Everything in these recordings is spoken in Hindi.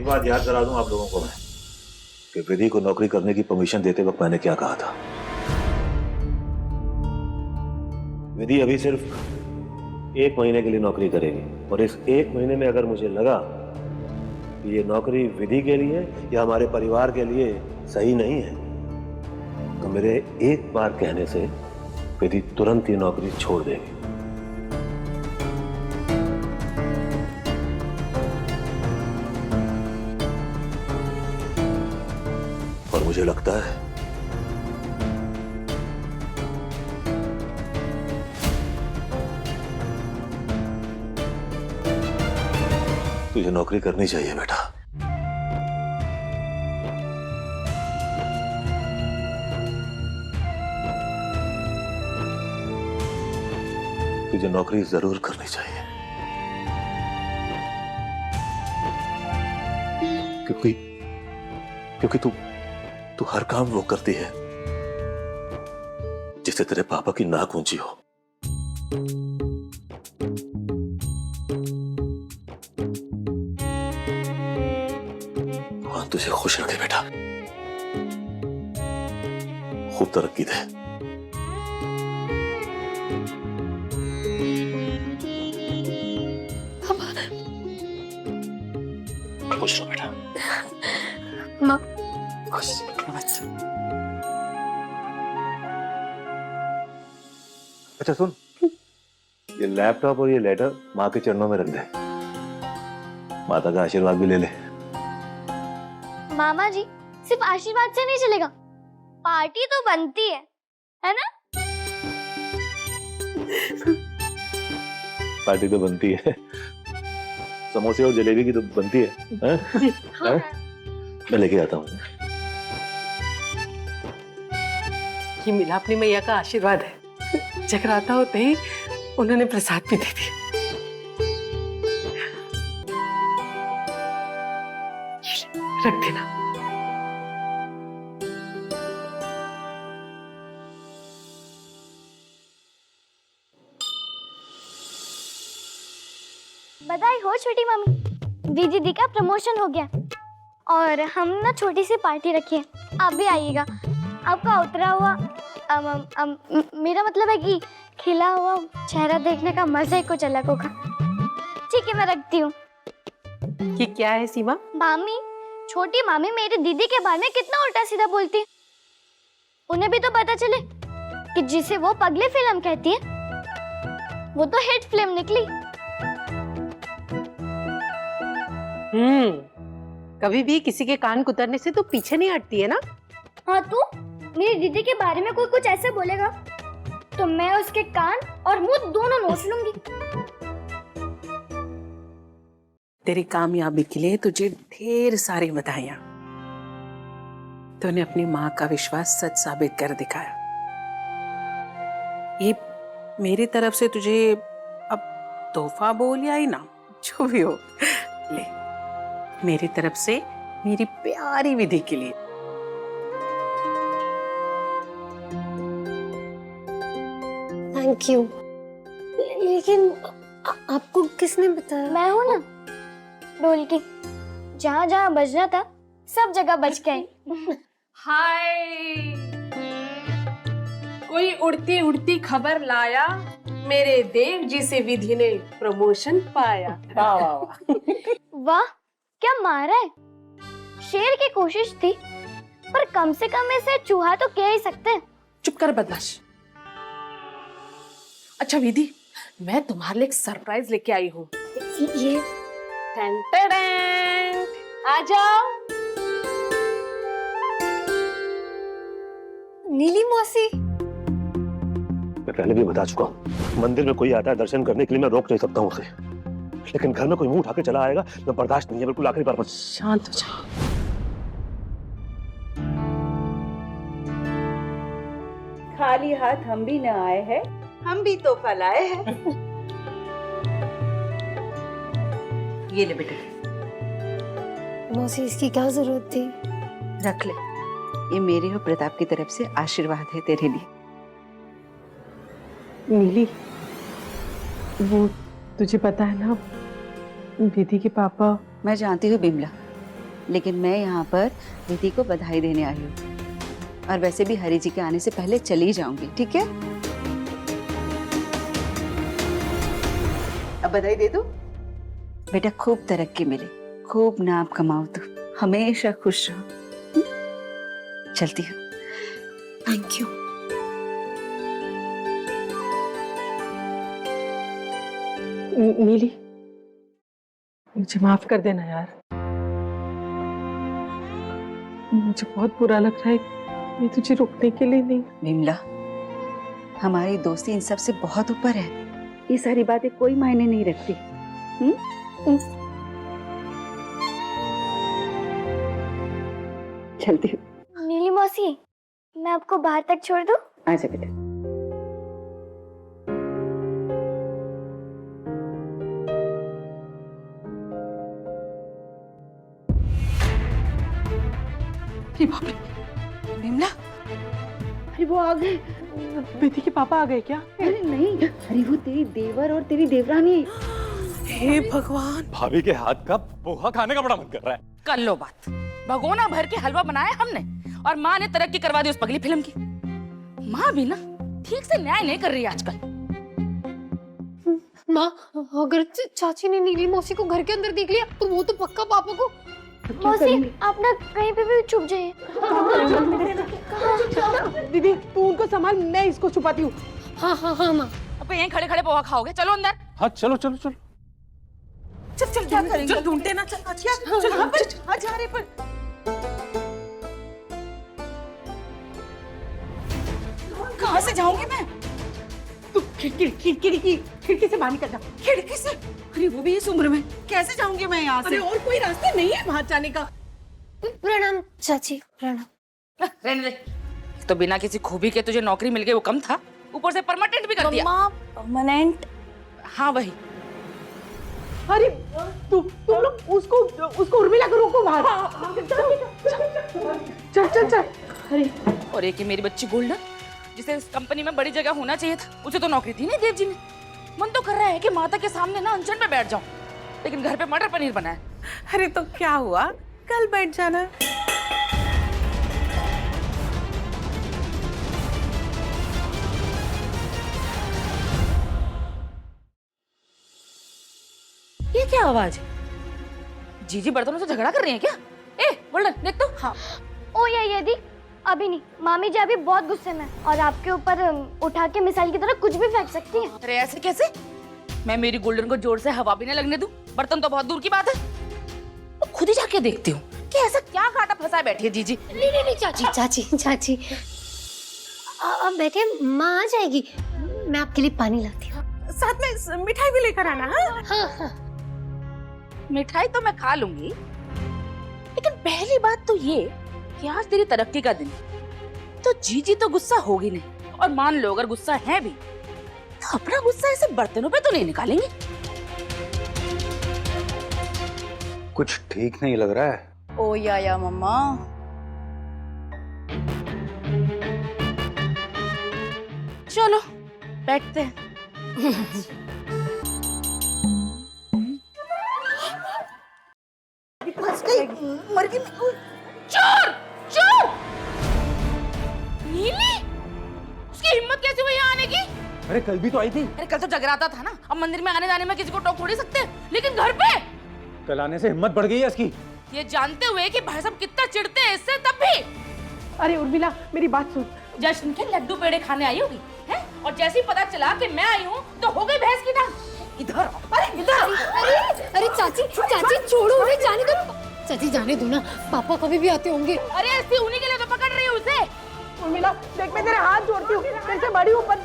बात याद करा दूं आप लोगों को मैं कि विधि को नौकरी करने की परमिशन देते वक्त मैंने क्या कहा था। विधि अभी सिर्फ 1 महीने के लिए नौकरी करेगी और इस 1 महीने में अगर मुझे लगा कि ये नौकरी विधि के लिए या हमारे परिवार के लिए सही नहीं है तो मेरे एक बार कहने से विधि तुरंत ये नौकरी छोड़ देगी। और मुझे लगता है तुझे नौकरी करनी चाहिए बेटा। तुझे नौकरी जरूर करनी चाहिए क्योंकि तू हर काम वो करती है जिससे तेरे पापा की नाक ऊंची हो। भगवान तुझे खुश रखे बेटा, खूब तरक्की दे। खुश रहो बेटा। माँ खुश। अच्छा सुन, ये लैपटॉप और ये लेटर माँ के चरणों में रख दे, माता का आशीर्वाद भी ले ले। मामा जी सिर्फ आशीर्वाद से नहीं चलेगा, पार्टी तो बनती है ना? पार्टी तो बनती है, समोसे और जलेबी की तो बनती है, हाँ। मैं लेके आता हूँ। ये मिला अपनी मैया का आशीर्वाद है। जगराता होते ही उन्होंने प्रसाद भी दे दिया। रख देना। बधाई हो छोटी मम्मी, दीदी का प्रमोशन हो गया और हम ना छोटी सी पार्टी रखी है, आप भी आइएगा। आपका उतरा हुआ मेरा मतलब है कि खिला हुआ चेहरा देखने का मजा ही कुछ अलग होगा। ठीक है मैं रखती हूँ। ये क्या है सीमा? मामी, छोटी मामी मेरी दीदी के बारे में कितना उल्टा सीधा बोलती है। उन्हें भी तो पता चले कि जिसे वो पगली फिल्म कहती है वो तो हिट फिल्म निकली। कभी भी किसी के कान कुतरने से तो पीछे नहीं हटती है ना। हाँ तो मेरी दीदी के बारे में कोई कुछ ऐसे बोलेगा तो मैं उसके कान और मुंह दोनों नोच लूंगी। तेरी कामयाबी के लिए तुझे ढेर सारी बधाइयां। तूने अपनी माँ का विश्वास सच साबित कर दिखाया। ये मेरी तरफ से तुझे अब तोहफा बोल या इनाम जो भी हो, ले मेरी तरफ से मेरी प्यारी विधि के लिए। Thank you. लेकिन आपको किसने बताया? मैं हूं ना ढोलकी, जहाँ जहाँ बजना था सब जगह बज गए। हाय, कोई उड़ती उड़ती खबर लाया, मेरे देव जी से विधि ने प्रमोशन पाया। वाह वाह वाह। वाह क्या मारा है, शेर की कोशिश थी पर कम से कम इसे चूहा तो कह ही सकते हैं। चुप कर बदमाश। अच्छा विधि, मैं तुम्हारे लिए एक सरप्राइज लेके आई हूँ। ये आ जाओ। नीली मौसी। मैं पहले भी बता चुका हूँ, मंदिर में कोई आता है दर्शन करने के लिए मैं रोक नहीं सकता हूँ उसे, लेकिन घर में कोई मुंह उठा के चला आएगा मैं बर्दाश्त नहीं है। बिल्कुल आखिरी बार बस। शांत हो जाओ। खाली हाथ हम भी न आए हैं, हम भी तोहफा लाए हैं। ये ले बेटे, मौसी इसकी क्या जरूरत थी? रख ले, ये मेरे और प्रताप की तरफ से आशीर्वाद है तेरे लिए। नीली, वो तुझे पता है ना विधि के पापा। मैं जानती हूँ बिमला, लेकिन मैं यहाँ पर विधि को बधाई देने आई हूँ, और वैसे भी हरि जी के आने से पहले चली जाऊंगी, ठीक है? अब बधाई दे दो। बेटा खूब तरक्की मिले, खूब नाम कमाओ, तो हमेशा खुश रहो। चलती हूँ। Thank you. नीली, मुझे माफ कर देना यार। मुझे बहुत बुरा लग रहा है, मैं तुझे रोकने के लिए नहीं। विमला, हमारी दोस्ती इन सब से बहुत ऊपर है। ये सारी बातें कोई मायने नहीं रखती। चलती हूँ। नीली मौसी, मैं आपको बाहर तक छोड़ दूं? आजा बेटा। अरे बाप रे, विमला, अरे वो आ गए। विधि के पापा आ गए क्या? अरे नहीं, अरे वो तेरी देवर और तेरी देवरानी। हे भगवान, भाभी के हाथ का पोहा खाने का बड़ा मन कर रहा है। कर लो बात। भगोना भर के हलवा बनाया हमने और माँ ने तरक्की करवा दी उस पगली फिल्म की। माँ भी ना ठीक से न्याय नहीं कर रही आजकल। माँ, अगर चाची ने नीली मौसी को घर के अंदर देख लिया तो वो तो पक्का पापा को। मौसी, आप ना कहीं पे भी छुप जाइए। दीदी तू उनको संभाल, मैं इसको छुपाती हूँ। हाँ हाँ हाँ माँ। अब यहीं खड़े खड़े पोहा खाओगे? चलो अंदर। हाँ चलो चलो चलो। चल चल क्या करेंगे? चल ढूंढते ना, चल चल जा रहे पर कहाँ से जाऊंगी मैं? तू खिड़की से बाहर निकल जा। खिड़की से? अरे वो भी इस उम्र में कैसे जाऊंगी मैं यहाँ से? अरे और कोई रास्ता नहीं है बाहर जाने का। प्रणाम चाची, प्रणाम। रहने दे। तो बिना किसी खूबी के तुझे नौकरी मिल गई वो कम था, ऊपर से परमानेंट भी कर दिया। परमानेंट? हाँ वही। अरे तुम लोग उसको उर्मिला को रोको बाहर। चल चल चल। अरे और एक ही मेरी बच्ची गोल्डन, जिसे इस कंपनी में बड़ी जगह होना चाहिए था, उसे तो नौकरी दी नहीं देव जी ने। मन तो कर रहा है कि माता के सामने ना अनशन पे बैठ जाऊं, लेकिन घर पे मटर पनीर बना है। अरे तो क्या हुआ, कल बैठ जाना। ये क्या आवाज है? जीजी बर्तनों से झगड़ा कर रही है क्या? ए गोल्डन देख तो। हाँ। ओ ये दी, अभी नहीं। मामी जी अभी बहुत गुस्से में हैं और आपके ऊपर उठा के मिसाइल की तरह कुछ भी फेंक सकती हैं। अरे ऐसे कैसे? मैं मेरी गोल्डन को जोर से हवा भी न लगने दूं। बर्तन तो बहुत दूर की बात है। तो खुद ही जाके देखती हूँ कि ऐसा क्या कांटा फंसा बैठी है जीजी। नहीं चाची, चाची चाची अब बैठे, माँ आ जाएगी। मैं आपके लिए पानी लाती हूँ। साथ में मिठाई भी लेकर आना। हाँ हाँ हाँ। मिठाई तो मैं खा लूंगी, लेकिन पहली बात तो ये कि आज तेरी तरक्की का दिन, तो जीजी तो गुस्सा होगी नहीं, और मान लो अगर गुस्सा है भी तो अपना गुस्सा ऐसे बर्तनों पे तो नहीं निकालेंगे। कुछ ठीक नहीं लग रहा है। ओ या मम्मा। चलो बैठते हैं। मर गई। चोर चोर! नीली, उसकी हिम्मत कैसे हुई यहाँ आने की? अरे कल भी तो आई थी। अरे कल तो जगराता था ना, अब मंदिर में आने जाने में किसी को टोक थोड़ी सकते, लेकिन घर पे कल आने से हिम्मत बढ़ गई है इसकी। ये जानते हुए कि भाई साहब कितना चिढ़ते हैं इससे, तब भी। अरे उर्मिला मेरी बात सुन। जश्न के लड्डू पेड़े खाने आई होगी हैं? और जैसे ही पता चला कि मैं आई हूँ तो हो गई भैंस की टांग। इधर आओ। अरे इधर। अरे चाची चाची छोड़ो, उन्हें जाने दो। चाची जाने दो ना, पापा कभी भी आते होंगे। अरे ऐसी उन्हीं के लिए तो पकड़ रही हूँ उसे। उर्मिला देख, मैं तेरे हाथ जोड़ती हूँ, तेरे से बड़ी हूँ पर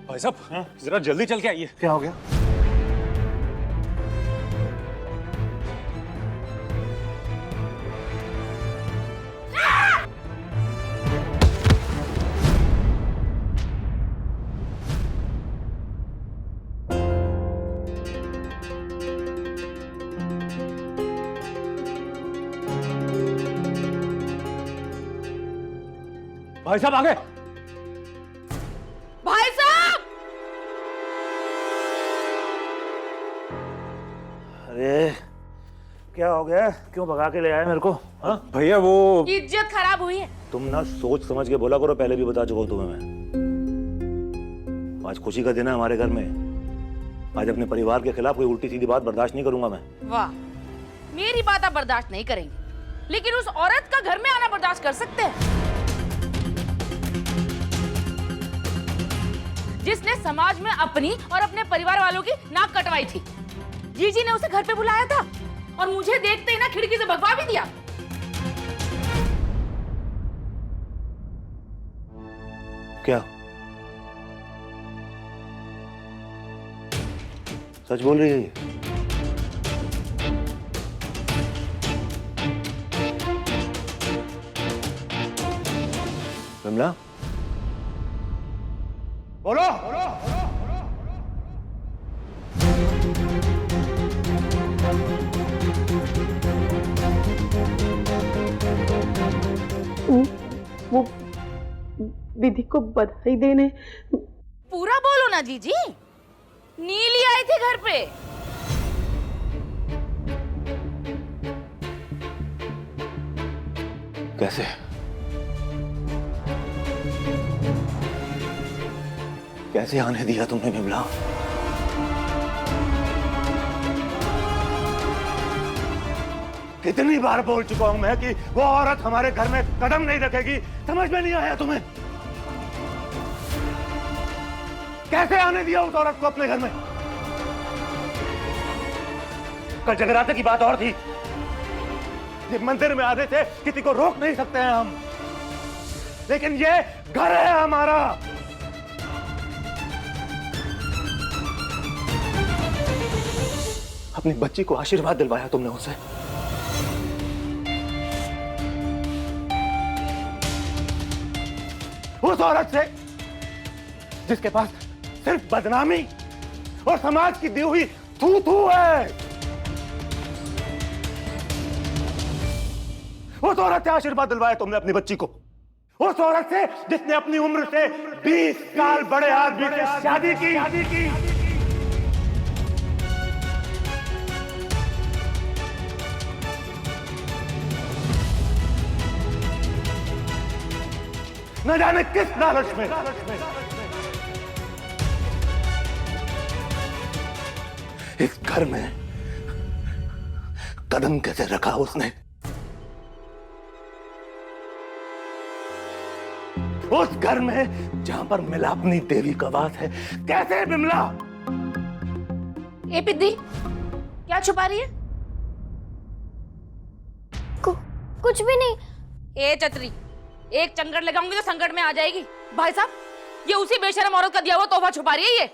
भाई साहब जरा जल्दी चल के आइए। क्या हो गया? भाई साहब आ गए। क्या हो गया? क्यों भगा के ले आए मेरे को? हाँ? भैया वो इज्जत खराब हुई है। तुम ना सोच समझ के बोला करो, पहले भी बता चुका हूं तुम्हें मैं। आज खुशी का दिन है हमारे घर में। आज अपने परिवार के खिलाफ कोई उल्टी सीधी बात बर्दाश्त नहीं करूंगा मैं। वाह, मेरी बात आप बर्दाश्त नहीं करेंगे, लेकिन उस औरत का घर में आना बर्दाश्त कर सकते हैं जिसने समाज में अपनी और अपने परिवार वालों की नाक कटवाई थी। जीजी ने उसे घर पे बुलाया था और मुझे देखते ही ना खिड़की से भगवा भी दिया। क्या सच बोल रही है ये? विमला, बोलो। वो विधि को बधाई देने। पूरा बोलो ना जीजी। नीली आई थी घर पे। कैसे? कैसे आने दिया तुमने विमला? कितनी बार बोल चुका हूं मैं कि वो औरत हमारे घर में कदम नहीं रखेगी। समझ में नहीं आया तुम्हें? कैसे आने दिया उस औरत को अपने घर में? कल जगराते की बात और थी। ये मंदिर में आने से किसी को रोक नहीं सकते हैं हम, लेकिन ये घर है हमारा। अपनी बच्ची को आशीर्वाद दिलवाया तुमने उसे। उस औरत से जिसके पास सिर्फ बदनामी और समाज की दी हुई थू थू है। उस औरत से आशीर्वाद दिलवाया तुमने अपनी बच्ची को। उस औरत से जिसने अपनी उम्र से 20 साल बड़े आदमी से शादी की। न जाने किस लालच में इस घर में कदम कैसे रखा उसने। उस घर में जहां पर मिलापनी देवी का वास है। कैसे विमला? ए पिद्दी, क्या छुपा रही है? कुछ भी नहीं। ए चतरी, एक चंगड़ लगाऊंगी तो संकट में आ जाएगी। भाई साहब, ये उसी बेशरम औरत का दिया हुआ तोहफा छुपा रही है ये।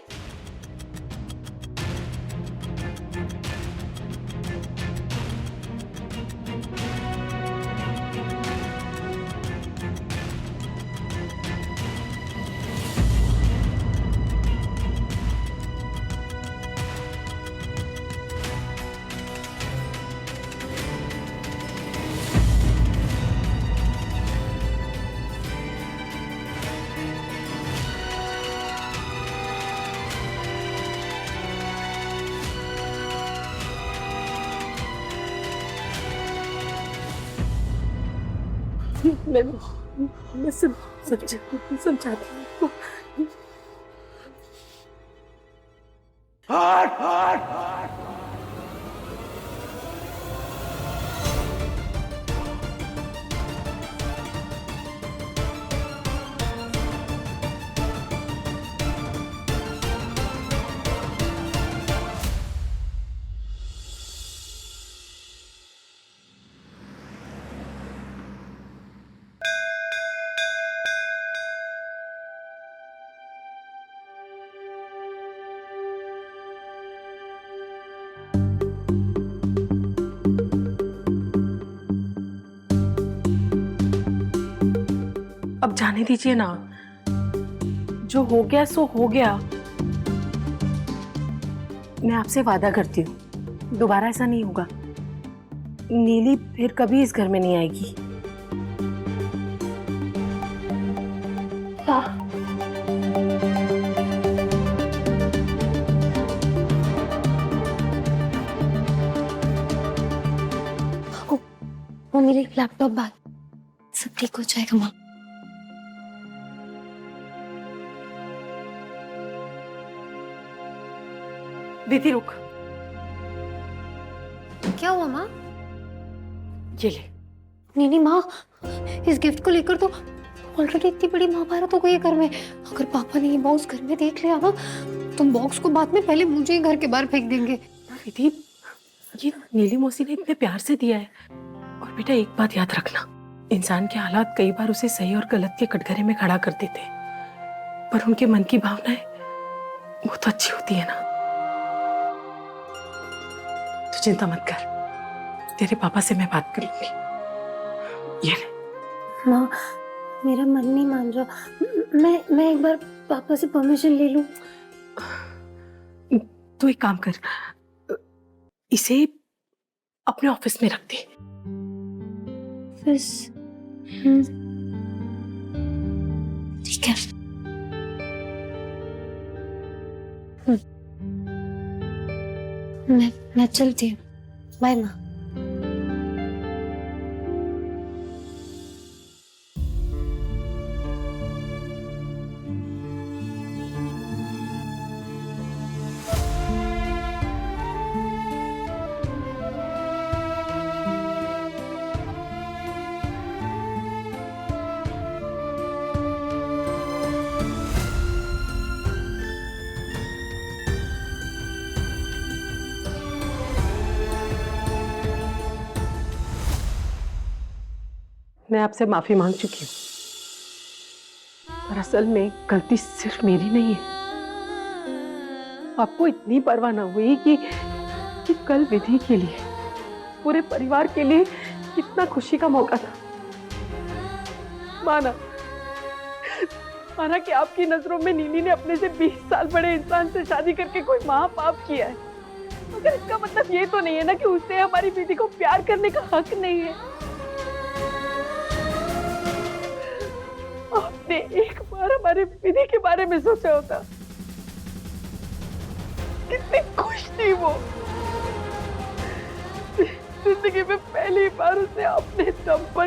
मैं समझाती हूँ। हट हट हट। अब जाने दीजिए ना, जो हो गया सो हो गया। मैं आपसे वादा करती हूँ दोबारा ऐसा नहीं होगा। नीली फिर कभी इस घर में नहीं आएगी। मेरी लैपटॉप बात, सब ठीक हो जाएगा माँ। दीदी रुक, क्या हुआ माँ? ये ले। नहीं माँ, इस गिफ्ट को लेकर तो ऑलरेडी इतनी बड़ी महाभारत हो गई है घर में। अगर पापा ने ये बॉक्स घर में देख लिया ना, तो बॉक्स को बाद में पहले मुझे ही घर के बाहर फेंक देंगे। दीदी ये नीली मौसी ने इतने प्यार से दिया है। और बेटा एक बात याद रखना, इंसान के हालात कई बार उसे सही और गलत के कटघरे में खड़ा कर देते हैं, पर उनके मन की भावनाएं वो तो अच्छी होती है ना। तो चिंता मत कर, तेरे पापा से मैं बात कर लूंगी। ये ले। माँ मेरा मन नहीं मान रहा, मैं एक बार पापा से परमिशन ले लूं? तो एक काम कर, इसे अपने ऑफिस में रख दे। ठीक है। मैं चलती हूँ। बाय माँ। मैं आपसे माफी मांग चुकी हूँ, पर असल में गलती सिर्फ मेरी नहीं है। आपको इतनी परवाह न हुई कि कल विधि के लिए, पूरे परिवार के लिए कितना खुशी का मौका था। माना कि आपकी नजरों में नीली ने अपने से 20 साल बड़े इंसान से शादी करके कोई महापाप किया है, मगर इसका मतलब ये तो नहीं है ना कि उसे हमारी विधि को प्यार करने का हक नहीं है। आपने एक बार हमारे विधि के बारे में सोचा होता, कितनी खुश थी वो। जिंदगी में पहली बार उसने अपने दम पर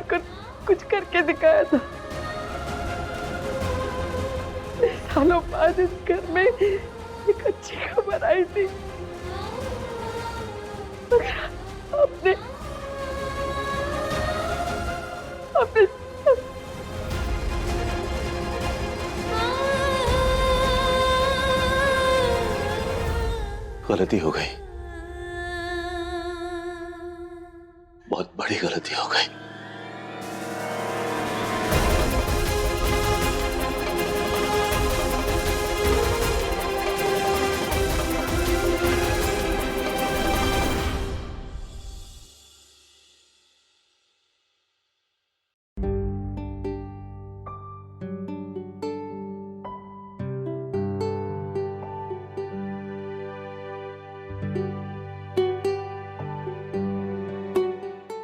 कुछ करके दिखाया था। सालों बाद इस घर में एक अच्छी खबर आई थी, आपने गलती हो गई, बहुत बड़ी गलती हो गई।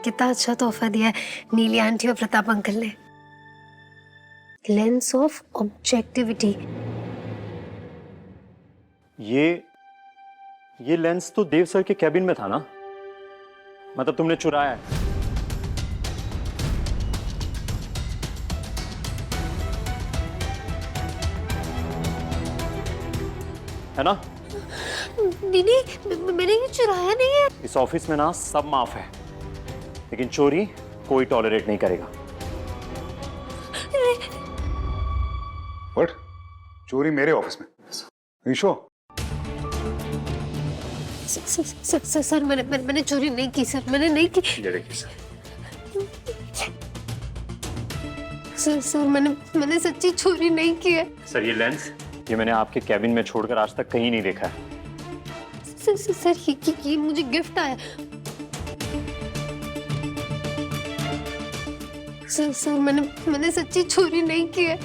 कितना अच्छा तोहफा दिया है नीली आंटी और प्रताप अंकल ने। Lens of objectivity. ये लेंस तो देव सर के कैबिन में था ना, मतलब तुमने चुराया है ना? नहीं, मैंने ये चुराया नहीं है। इस ऑफिस में ना सब माफ है, लेकिन चोरी कोई टॉलरेट नहीं करेगा। व्हाट? चोरी मेरे ऑफिस में? ईशो? सर मैंने चोरी नहीं की सर, मैंने नहीं की। ये देखिए सर मैंने सच्ची चोरी नहीं की है। सर, ये लेंस ये मैंने आपके कैबिन में छोड़कर आज तक कहीं नहीं देखा है। सर ये मुझे गिफ्ट आया। सर मैंने सच्ची चोरी नहीं की है।